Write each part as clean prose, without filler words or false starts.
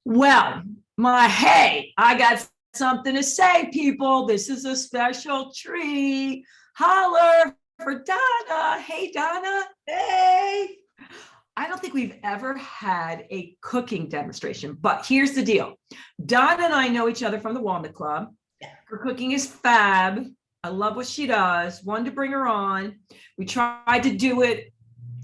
Well, hey, I got something to say, people. This is a special treat. Holler for Donna. Hey, Donna. Hey. I don't think we've ever had a cooking demonstration, but here's the deal. Donna and I know each other from the Walnut Club. Her cooking is fab. I love what she does. Wanted to bring her on. We tried to do it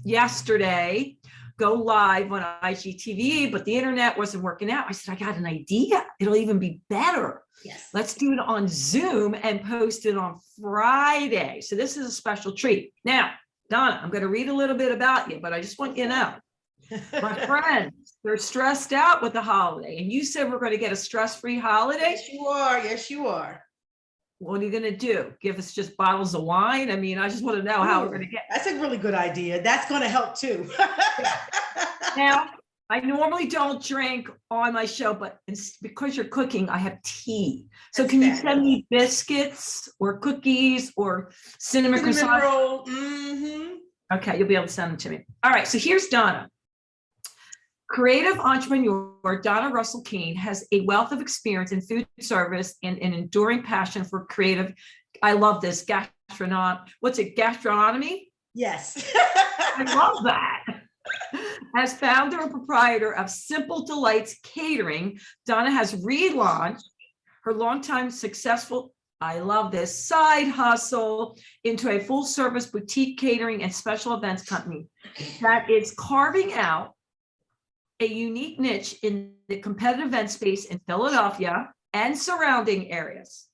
yesterday, go live on IGTV, but the internet wasn't working out. I said, I got an idea. It'll even be better. Yes. Let's do it on Zoom and post it on Friday. So this is a special treat. Now, Donna, I'm going to read a little bit about you, but I just want you to know, my friends, they're stressed out with the holiday. And you said we're going to get a stress-free holiday. Yes, you are. Yes, you are. What are you going to do? Give us just bottles of wine? I mean, I just want to know how we're going to get. That's a really good idea. That's going to help too. Now, I normally don't drink on my show, but because you're cooking, I have tea. So can you send me biscuits or cookies or cinnamon croissants? Roll. Mm-hmm. Okay, you'll be able to send them to me. All right, so here's Donna. Creative entrepreneur Donna Russell-Kane has a wealth of experience in food service and an enduring passion for creative. I love this gastronomy? Yes. I love that. As founder and proprietor of Simple Delights Catering, Donna has relaunched her longtime successful, I love this, side hustle into a full service boutique catering and special events company that is carving out a unique niche in the competitive event space in Philadelphia and surrounding areas.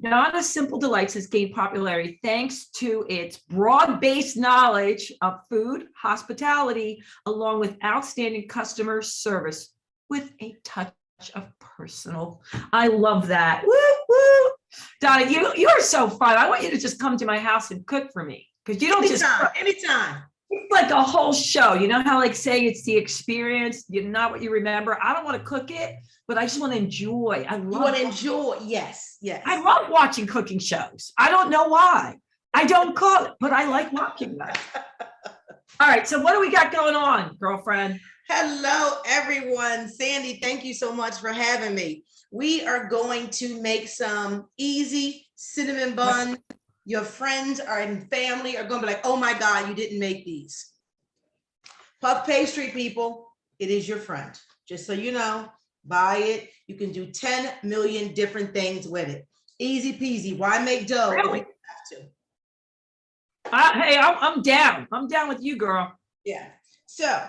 Donna's Simple Delights has gained popularity thanks to its broad-based knowledge of food, hospitality, along with outstanding customer service with a touch of personal. I love that. Woo, woo. Donna, you are so fun. I want you to just come to my house and cook for me, because you don't just cook. Anytime. It's like a whole show. You know how like saying it's the experience, you're not what you remember. I don't want to cook it, but I just want to enjoy. I love enjoy. Yes, yes. I love watching cooking shows. I don't know why. I don't cook, but I like watching them. All right, so what do we got going on, girlfriend? Hello, everyone. Sandy, thank you so much for having me. We are going to make some easy cinnamon buns. Your friends and family are going to be like, oh my God, you didn't make these. Puff pastry, people, it is your friend. Just so you know, buy it. You can do 10 million different things with it. Easy peasy. Why make dough if you don't have to? Hey, I'm down. I'm down with you, girl. Yeah. So,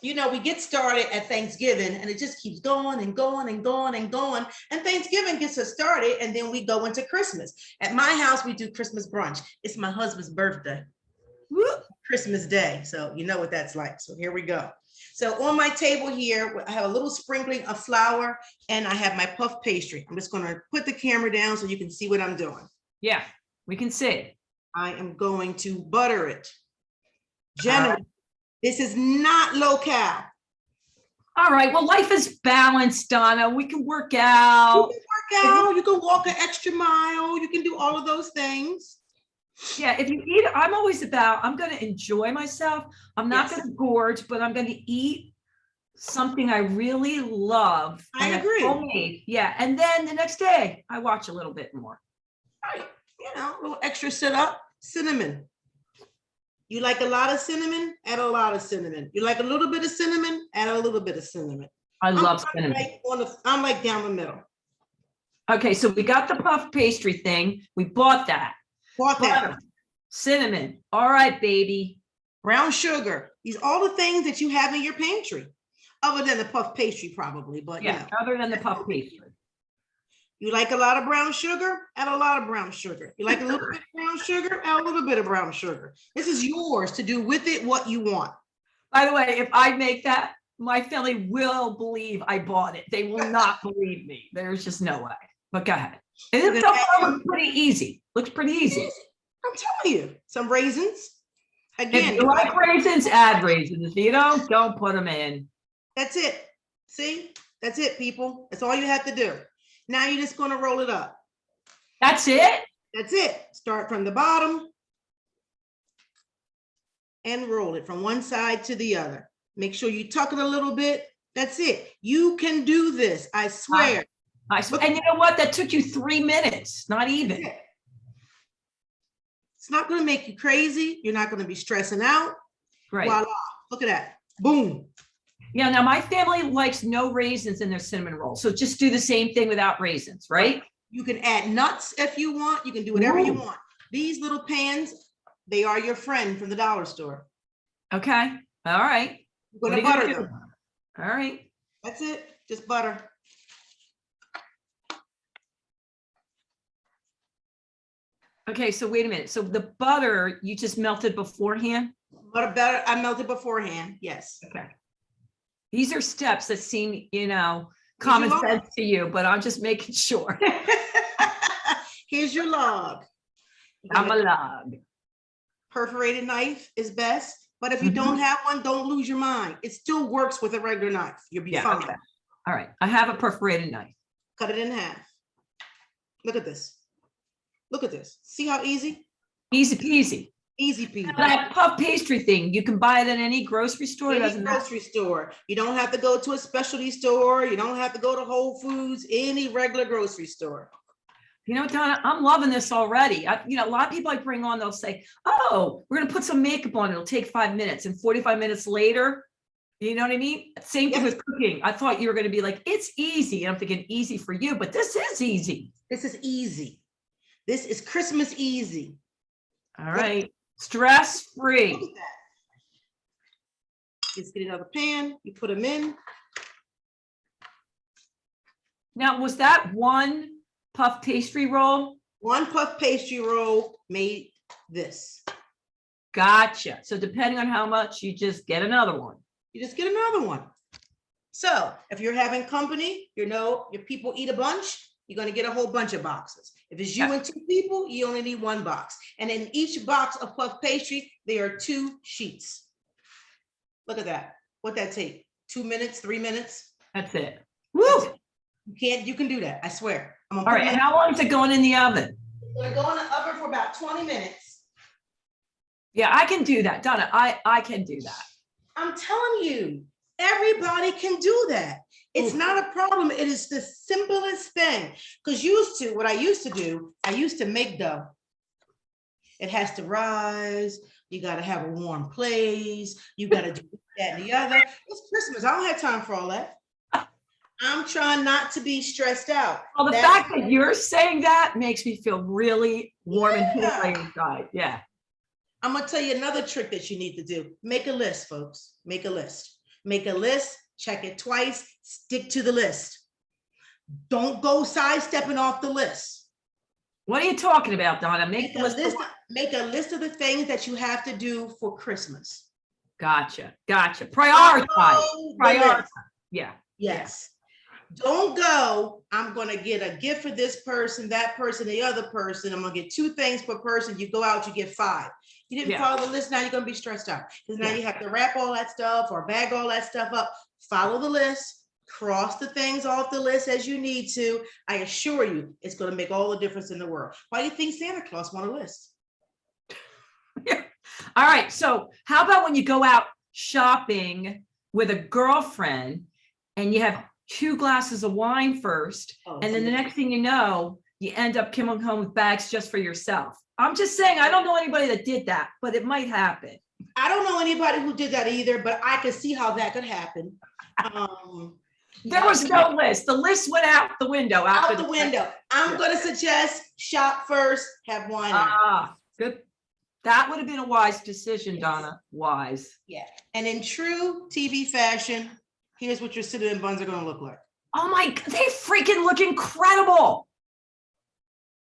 you know, we get started at Thanksgiving and it just keeps going and going and going and going. And Thanksgiving gets us started and then we go into Christmas. At my house, we do Christmas brunch. It's my husband's birthday, Christmas Day. So you know what that's like. So here we go. So on my table here, I have a little sprinkling of flour and I have my puff pastry. I'm just going to put the camera down so you can see what I'm doing. Yeah, we can see. I am going to butter it. Generally. This is not low-cal. All right. Well, life is balanced, Donna. We can work out. You can walk an extra mile. You can do all of those things. Yeah. If you eat, I'm always about, I'm going to enjoy myself. I'm not going to gorge, but I'm going to eat something I really love. I agree. Homemade. Yeah. And then the next day, I watch a little bit more. Right. You know, a little extra sit-up. Cinnamon. You like a lot of cinnamon? Add a lot of cinnamon. You like a little bit of cinnamon? Add a little bit of cinnamon. I love cinnamon. I'm like down the middle. Okay, so we got the puff pastry thing. We bought that. Cinnamon. All right, baby. Brown sugar. These are all the things that you have in your pantry. Other than the puff pastry, probably. But yeah, other than the puff pastry. You like a lot of brown sugar? Add a lot of brown sugar. You like a little bit of brown sugar? Add a little bit of brown sugar. This is yours to do with it what you want. By the way, if I make that, my family will believe I bought it. They will not believe me. There's just no way. But go ahead. And it looks pretty easy. Looks pretty easy. I'm telling you. Some raisins. Again. If you like raisins, add raisins. If you don't put them in. That's it. See? That's it, people. That's all you have to do. Now you're just going to roll it up. That's it? That's it. Start from the bottom and roll it from one side to the other. Make sure you tuck it a little bit That's it. You can do this. I swear. And you know what? That took you 3 minutes, not even. It's not going to make you crazy. You're not going to be stressing out. Right. Voila. Look at that. Boom. Yeah. Now my family likes no raisins in their cinnamon roll. So just do the same thing without raisins, right? You can add nuts if you want. You can do whatever you want. These little pans, they are your friend from the dollar store. Okay. All right. You're going to butter them. All right. That's it. Just butter. Okay, so wait a minute. So the butter you just melted beforehand? Butter, I melted beforehand. Yes. Okay. These are steps that seem, common sense to you, but I'm just making sure. Here's your log. I'm a log. Perforated knife is best, but if you don't have one, don't lose your mind. It still works with a regular knife. You'll be fine. Okay. All right. I have a perforated knife. Cut it in half. Look at this. Look at this. See how easy? Easy peasy. Easy peasy. That puff pastry thing, you can buy it at any grocery store. Any grocery store. You don't have to go to a specialty store. You don't have to go to Whole Foods, any regular grocery store. You know, Donna, I'm loving this already. A lot of people I bring on, they'll say, oh, we're going to put some makeup on. It'll take 5 minutes. And 45 minutes later, you know what I mean? Same thing with cooking. I thought you were going to be like, it's easy. And I'm thinking easy for you, but this is easy. This is easy. This is Christmas easy. All right. Stress-free. Just get another pan. You put them in. Now, was that one puff pastry roll? One puff pastry roll made this. Gotcha. So depending on how much, you just get another one. You just get another one. So if you're having company, your people eat a bunch, you're going to get a whole bunch of boxes. If it's you and 2 people, you only need 1 box. And in each box of puff pastry, there are 2 sheets. Look at that. What that take? 2 minutes, 3 minutes? That's it. Woo! You can do that. I swear. All right. And how long is it going in the oven? It's going to go in the oven for about 20 minutes. Yeah, I can do that. Donna, I can do that. I'm telling you, everybody can do that. It's not a problem. It is the simplest thing. Because what I used to do, I used to make dough. It has to rise. You got to have a warm place. You got to do that and the other. It's Christmas. I don't have time for all that. I'm trying not to be stressed out. Well, the fact that you're saying that makes me feel really warm and tingly inside. Yeah. I'm going to tell you another trick that you need to do. Make a list, folks. Make a list. Make a list. Check it twice. Stick to the list. Don't go sidestepping off the list. What are you talking about, Donna? Make a list of the things that you have to do for Christmas. Gotcha. Prioritize. Yeah. Yes. Don't go, I'm going to get a gift for this person, that person, the other person. I'm going to get 2 things per person. You go out, you get 5. You didn't follow the list. Now you're going to be stressed out because now you have to wrap all that stuff or bag all that stuff up. Follow the list, cross the things off the list as you need to. I assure you, it's going to make all the difference in the world. Why do you think Santa Claus want a list? All right. So how about when you go out shopping with a girlfriend and you have 2 glasses of wine first, and then the next thing you know, you end up coming home with bags just for yourself. I'm just saying, I don't know anybody that did that, but it might happen. I don't know anybody who did that either, but I could see how that could happen. There was no list. The list went out the window. Out the window. I'm going to suggest shop first, have wine. Good. That would have been a wise decision, Donna. Wise. Yeah. And in true TV fashion, here's what your cinnamon buns are going to look like. Oh my God, they freaking look incredible.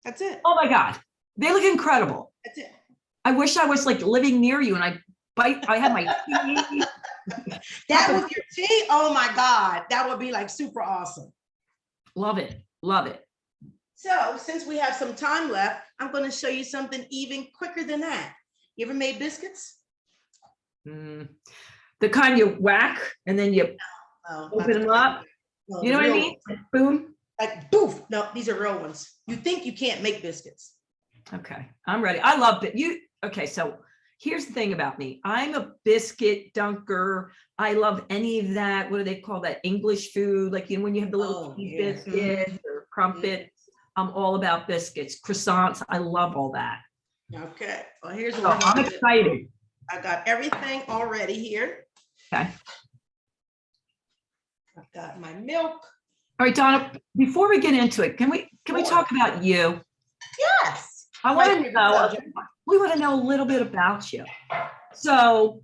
That's it. Oh my God, they look incredible. That's it. I wish I was like living near you and I had my tea. That was your tea? Oh my God, that would be like super awesome. Love it, love it. So since we have some time left, I'm going to show you something even quicker than that. You ever made biscuits? The kind you whack and then you open them up. No, you know what I mean? Boom. Like boof. No, these are real ones. You think you can't make biscuits. Okay, I'm ready. I love it. Okay, so Here's the thing about me. I'm a biscuit dunker. I love any of that. What do they call that? English food. Like, when you have the little cheese biscuits or crumpets. I'm all about biscuits, croissants. I love all that. Okay. Well, here's So what I'm excited. I got everything already here. Okay. I've got my milk. All right, Donna, before we get into it, can we talk about you? Yes. I want to know, we want to know a little bit about you. So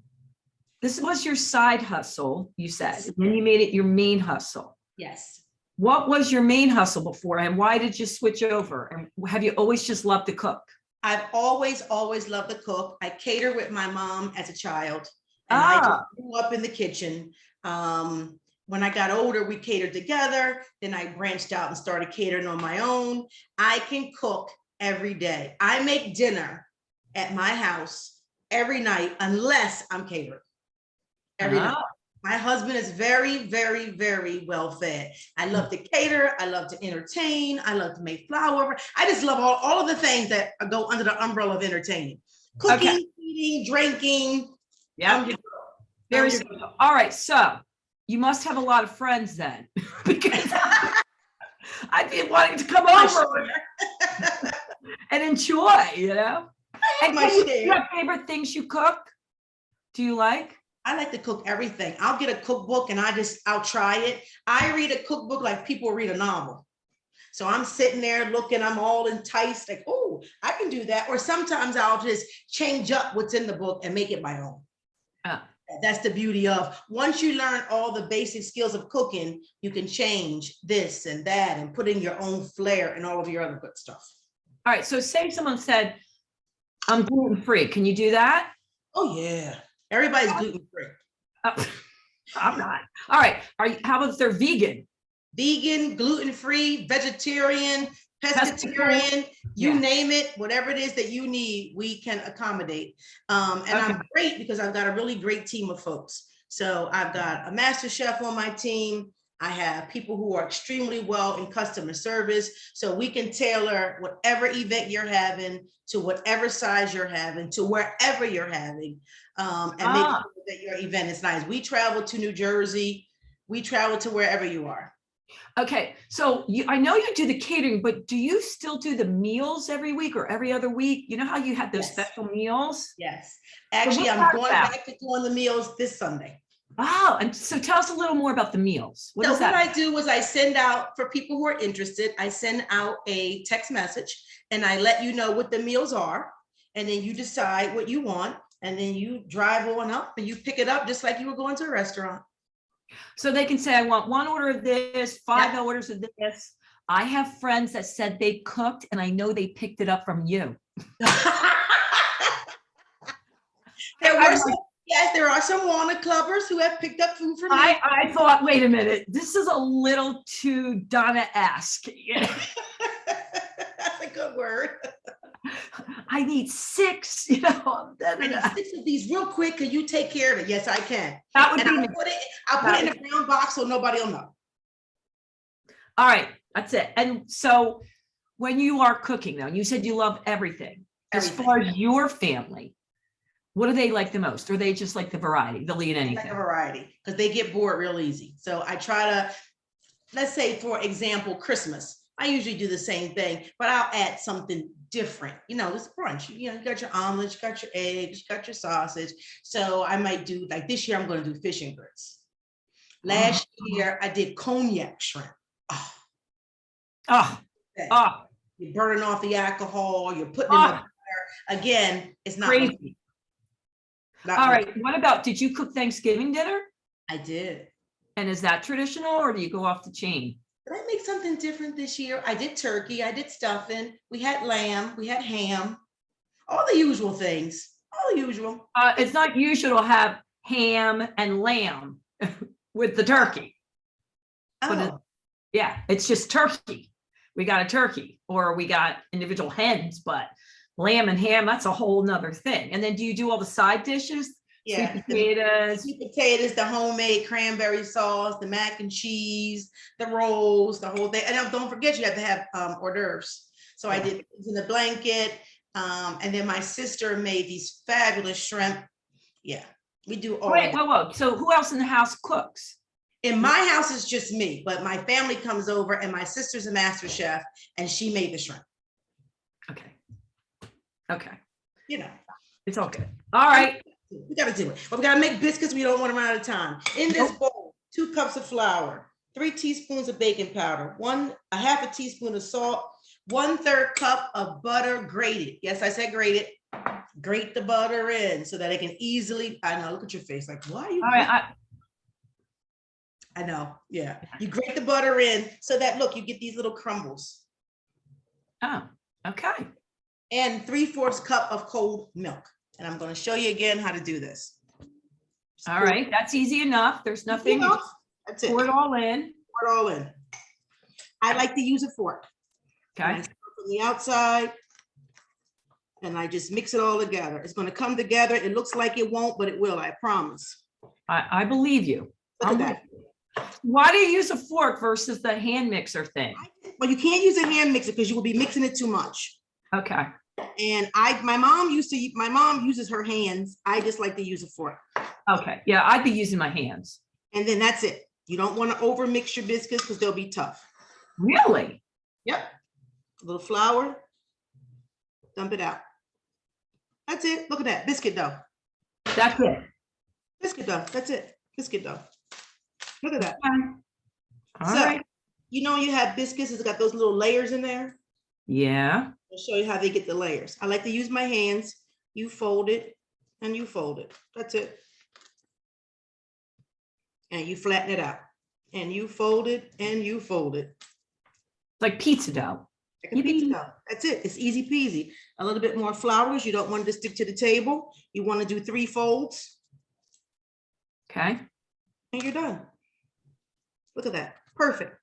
this was your side hustle, you said, and then you made it your main hustle. Yes. What was your main hustle before, and why did you switch over? And have you always just loved to cook? I've always loved to cook. I catered with my mom as a child, and I just grew up in the kitchen. When I got older, we catered together. Then I branched out and started catering on my own. I can cook every day. I make dinner at my house every night, unless I'm catering. Every night. My husband is very, very, very well fed. I love to cater. I love to entertain. I love to make flour. I just love all of the things that go under the umbrella of entertaining. Cooking, eating, drinking. Yeah. Very simple. All right. So you must have a lot of friends then, because I'd be wanting to come over and enjoy, And you have favorite things you cook? Do you like? I like to cook everything. I'll get a cookbook and I'll try it. I read a cookbook like people read a novel. So I'm sitting there looking, I'm all enticed, like, oh, I can do that. Or sometimes I'll just change up what's in the book and make it my own. That's the beauty of, once you learn all the basic skills of cooking, you can change this and that and put in your own flair and all of your other good stuff. All right. So say someone said, I'm gluten-free. Can you do that? Oh, yeah. Everybody's gluten-free. I'm not. All right. How about if they're vegan? Vegan, gluten-free, vegetarian, pescatarian, you name it, whatever it is that you need, we can accommodate. I'm great because I've got a really great team of folks. So I've got a master chef on my team. I have people who are extremely well in customer service. So we can tailor whatever event you're having to whatever size you're having to wherever you're having, and make sure that your event is nice. We travel to New Jersey. We travel to wherever you are. Okay, so I know you do the catering, but do you still do the meals every week or every other week? You know how you have those special meals? Yes. Actually, I'm going back to doing the meals this Sunday. Wow. And so tell us a little more about the meals. What I do is I send out, for people who are interested, I send out a text message and I let you know what the meals are. And then you decide what you want. And then you drive on up and you pick it up just like you were going to a restaurant. So they can say, I want one order of this, 5 orders of this. I have friends that said they cooked and I know they picked it up from you. There are some Warner clubbers who have picked up food from me. I thought, wait a minute, this is a little too Donna-esque. That's a good word. I need 6, I need 6 of these real quick. Can you take care of it? Yes, I can. That would be I'll put it in a brown box so nobody will know. All right, that's it. And so when you are cooking now, you said you love everything. As far as your family, what do they like the most? Or they just like the variety? They'll eat anything. Like a variety, because they get bored real easy. So I try to, let's say, for example, Christmas. I usually do the same thing, but I'll add something different. It's brunch. You got your omelets, you got your eggs, you got your sausage. So I might do, like this year, I'm going to do fish and grits. Last year, I did cognac shrimp. You're burning off the alcohol. You're putting in the butter. Again, it's not crazy. All right. What about, did you cook Thanksgiving dinner? I did. And is that traditional or do you go off the chain? Did I make something different this year? I did turkey. I did stuffing. We had lamb. We had ham. All the usual things. All the usual. It's not usual to have ham and lamb with the turkey. It's just turkey. We got a turkey or we got individual hens, but lamb and ham, that's a whole nother thing. And then do you do all the side dishes? Yeah, sweet potatoes, the homemade cranberry sauce, the mac and cheese, the rolls, the whole thing. And don't forget, you have to have hors d'oeuvres. So I did things in the blanket. And then my sister made these fabulous shrimp. Yeah, we do all Wait, of whoa, whoa. So who else in the house cooks? In my house, it's just me, but my family comes over and my sister's a master chef and she made the shrimp. Okay. Okay. You know, It's all good. All right. we got to do it. But we got to make biscuits. We don't want to run out of time. In this bowl, 2 cups of flour, 3 teaspoons of baking powder, a half a teaspoon of salt, 1/3 cup of butter grated. Yes, I said grated. Grate the butter in so that it can easily, I know, look at your face. Like, why are you? All right. I know. Yeah. You grate the butter in so that, look, you get these little crumbles. Oh, okay. And 3/4 cup of cold milk. And I'm going to show you again how to do this. All right. That's easy enough. There's nothing. That's it. Pour it all in. Pour it all in. I like to use a fork. Okay. I start from the outside and I just mix it all together. It's going to come together. It looks like it won't, but it will. I promise. I believe you. Look at that. Why do you use a fork versus the hand mixer thing? Well, you can't use a hand mixer because you will be mixing it too much. Okay. And my mom uses her hands. I just like to use a fork. Okay. Yeah, I'd be using my hands. And then that's it. You don't want to over mix your biscuits because they'll be tough. Really? Yep. A little flour. Dump it out. That's it. Look at that. Biscuit dough. That's it. Biscuit dough. That's it. Biscuit dough. Look at that. All right. You know, you have biscuits, it's got those little layers in there. Yeah. I'll show you how they get the layers. I like to use my hands. You fold it and you fold it. That's it. And you flatten it out. And you fold it and you fold it. Like pizza dough. Like a pizza dough. That's it. It's easy peasy. A little bit more flour because you don't want it to stick to the table. You want to do 3 folds. Okay. And you're done. Look at that. Perfect.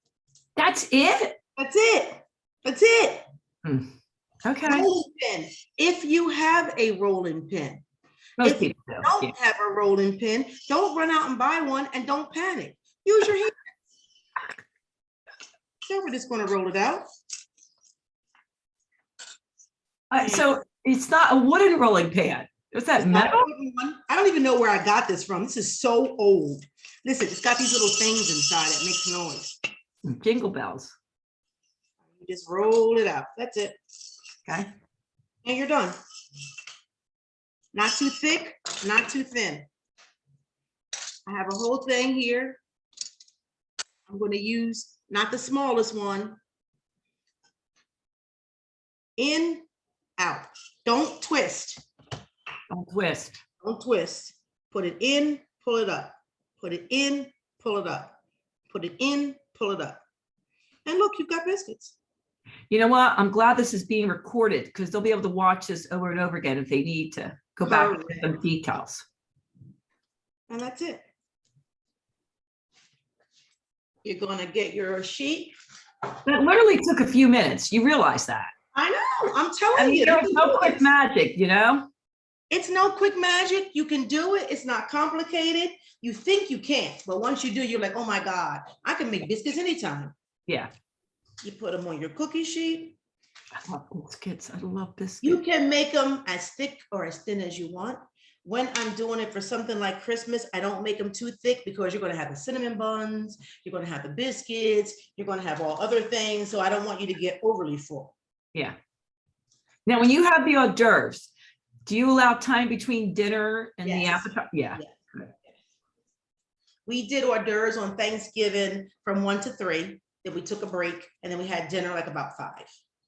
That's it? That's it. That's it. Okay. Rolling pin. If you have a rolling pin. Most If you people do. don't have a rolling pin, don't run out and buy one and don't panic. Use your hands. So we're just going to roll it out. So it's not a wooden rolling pan. Is that metal? I don't even know where I got this from. This is so old. Listen, it's got these little things inside that makes noise. Jingle bells. You just roll it out. That's it. Okay. And you're done. Not too thick, not too thin. I have a whole thing here. I'm going to use not the smallest one. In, out. Don't twist. Don't twist. Don't twist. Put it in, pull it up. Put it in, pull it up. Put it in, pull it up. And look, you've got biscuits. You know what? I'm glad this is being recorded because they'll be able to watch this over and over again if they need to go back to some details. And that's it. You're going to get your sheet. That literally took a few minutes. You realize that? I know. I'm telling you. There's no quick magic, you know? It's no quick magic. You can do it. It's not complicated. You think you can't, but once you do, you're like, oh my God, I can make biscuits anytime. Yeah. You put them on your cookie sheet. I love biscuits. I love biscuits. You can make them as thick or as thin as you want. When I'm doing it for something like Christmas, I don't make them too thick because you're going to have the cinnamon buns, you're going to have the biscuits, you're going to have all other things. So I don't want you to get overly full. Yeah. Now, when you have the hors d'oeuvres, do you allow time between dinner and the appetizer? Yeah. We did hors d'oeuvres on Thanksgiving from 1 to 3. Then we took a break and then we had dinner like about 5.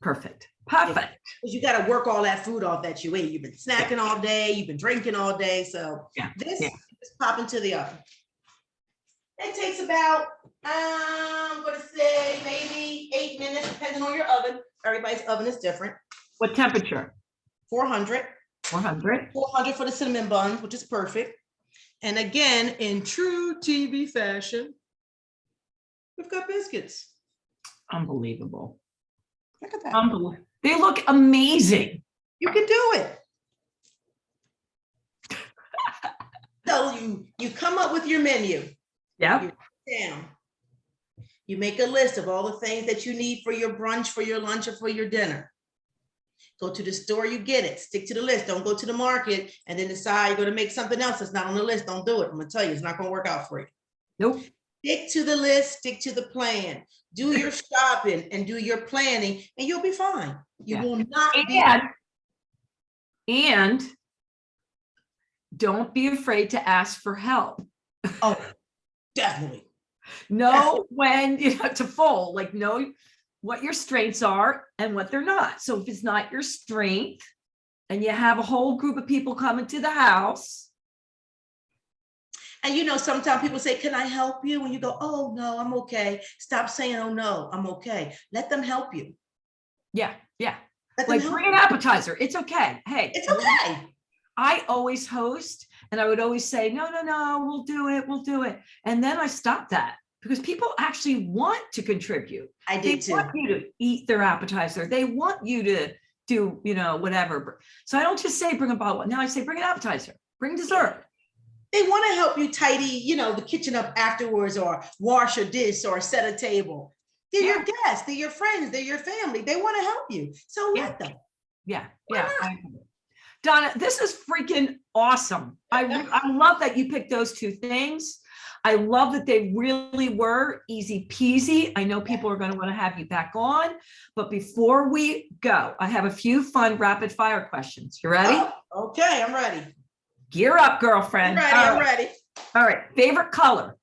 Perfect. Perfect. Because you got to work all that food off that you ate. You've been snacking all day. You've been drinking all day. So this just pop into the oven. It takes about, I'm going to say maybe 8 minutes, depending on your oven. Everybody's oven is different. What temperature? 400. 400. 400 for the cinnamon buns, which is perfect. And again, in true TV fashion, we've got biscuits. Unbelievable. Look at that. Unbelievable. They look amazing. You can do it. So you come up with your menu. Yeah. You sit down. You make a list of all the things that you need for your brunch, for your lunch, or for your dinner. Go to the store, you get it. Stick to the list. Don't go to the market and then decide you're going to make something else that's not on the list. Don't do it. I'm going to tell you, it's not going to work out for you. Nope. Stick to the list, stick to the plan. Do your shopping and do your planning, and you'll be fine. You will not be. And don't be afraid to ask for help. Oh, definitely. Know when to fold, like know what your strengths are and what they're not. So if it's not your strength and you have a whole group of people coming to the house. And sometimes people say, can I help you? And you go, oh, no, I'm okay. Stop saying, oh, no, I'm okay. Let them help you. Yeah. Like bring an appetizer. It's okay. Hey, it's okay. I always host and I would always say, no, we'll do it. And then I stopped that because people actually want to contribute. I did too. They want you to eat their appetizer. They want you to do, whatever. So I don't just say bring a bottle. Now I say bring an appetizer, bring dessert. They want to help you tidy, the kitchen up afterwards, or wash a dish or set a table. They're your guests, they're your friends, they're your family. They want to help you. So let them. Yeah. Donna, this is freaking awesome. I love that you picked those two things. I love that they really were easy peasy. I know people are going to want to have you back on, but before we go, I have a few fun rapid fire questions. You ready? Oh, okay, I'm ready. Gear up, girlfriend. I'm ready. All right. Favorite color?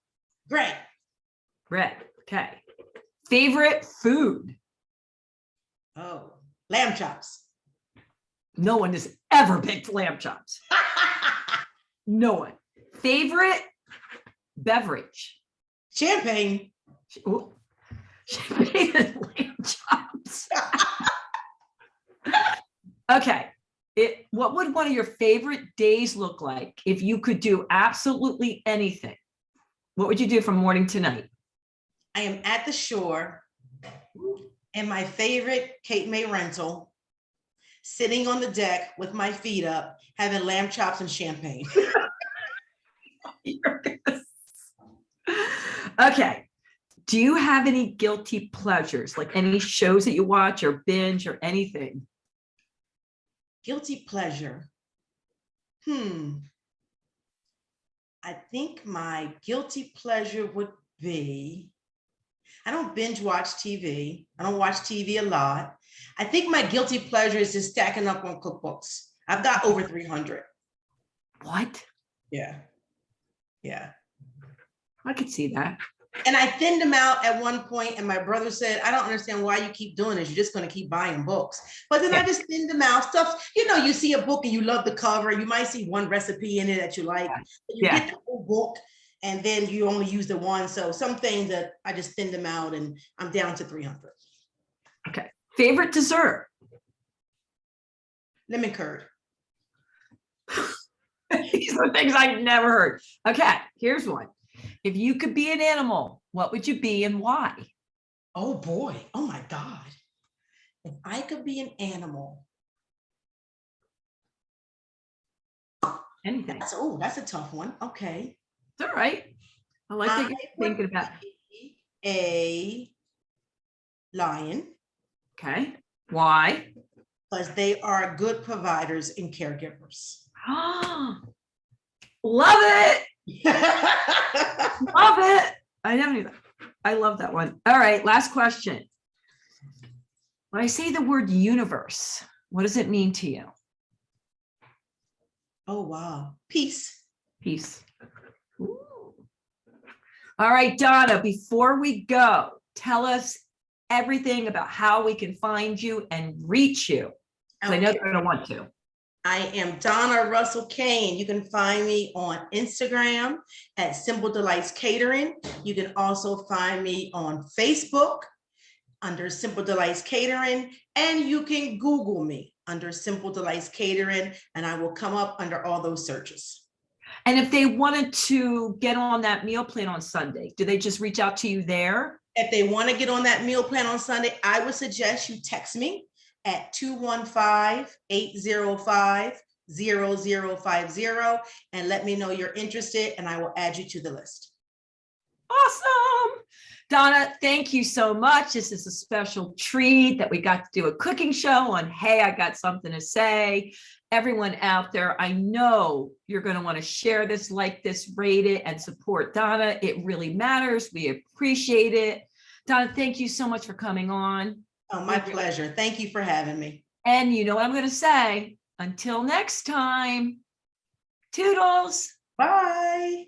Gray. Red. Okay. Favorite food? Oh, lamb chops. No one has ever picked lamb chops. No one. Favorite beverage? Champagne. Ooh. Champagne and lamb chops. Okay. What would one of your favorite days look like if you could do absolutely anything? What would you do from morning to night? I am at the shore in my favorite Cape May rental, sitting on the deck with my feet up, having lamb chops and champagne. Okay. Do you have any guilty pleasures, like any shows that you watch or binge or anything? Guilty pleasure. I think my guilty pleasure would be, I don't binge watch TV. I don't watch TV a lot. I think my guilty pleasure is just stacking up on cookbooks. I've got over 300. What? Yeah. I could see that. And I thinned them out at one point, and my brother said, I don't understand why you keep doing this. You're just going to keep buying books. But then I just thinned them out. Stuff, you see a book and you love the cover. You might see one recipe in it that you like. You get the whole book, and then you only use the one. So some things that I just thinned them out, and I'm down to 300. Okay. Favorite dessert? Lemon curd. These are things I've never heard. Okay, here's one. If you could be an animal, what would you be and why? Oh boy. Oh my God. If I could be an animal. Anything. That's a tough one. Okay. It's all right. I like that you're thinking about a lion. Okay. Why? Because they are good providers and caregivers. Love it. Love it. I never knew that. I love that one. All right. Last question. When I say the word universe, what does it mean to you? Oh, wow. Peace. Peace. Ooh. All right, Donna, before we go, tell us everything about how we can find you and reach you. Okay. I know they're going to want to. I am Donna Russell-Kane. You can find me on Instagram at Simple Delights Catering. You can also find me on Facebook under Simple Delights Catering, and you can Google me under Simple Delights Catering, and I will come up under all those searches. And if they wanted to get on that meal plan on Sunday, do they just reach out to you there? If they want to get on that meal plan on Sunday, I would suggest you text me at 215-805-0050 and let me know you're interested, and I will add you to the list. Awesome. Donna, thank you so much. This is a special treat that we got to do a cooking show on Hey, I Got Something to Say. Everyone out there, I know you're going to want to share this, like this, rate it, and support Donna. It really matters. We appreciate it. Donna, thank you so much for coming on. Oh, my pleasure. Thank you for having me. And you know what I'm going to say? Until next time, toodles. Bye.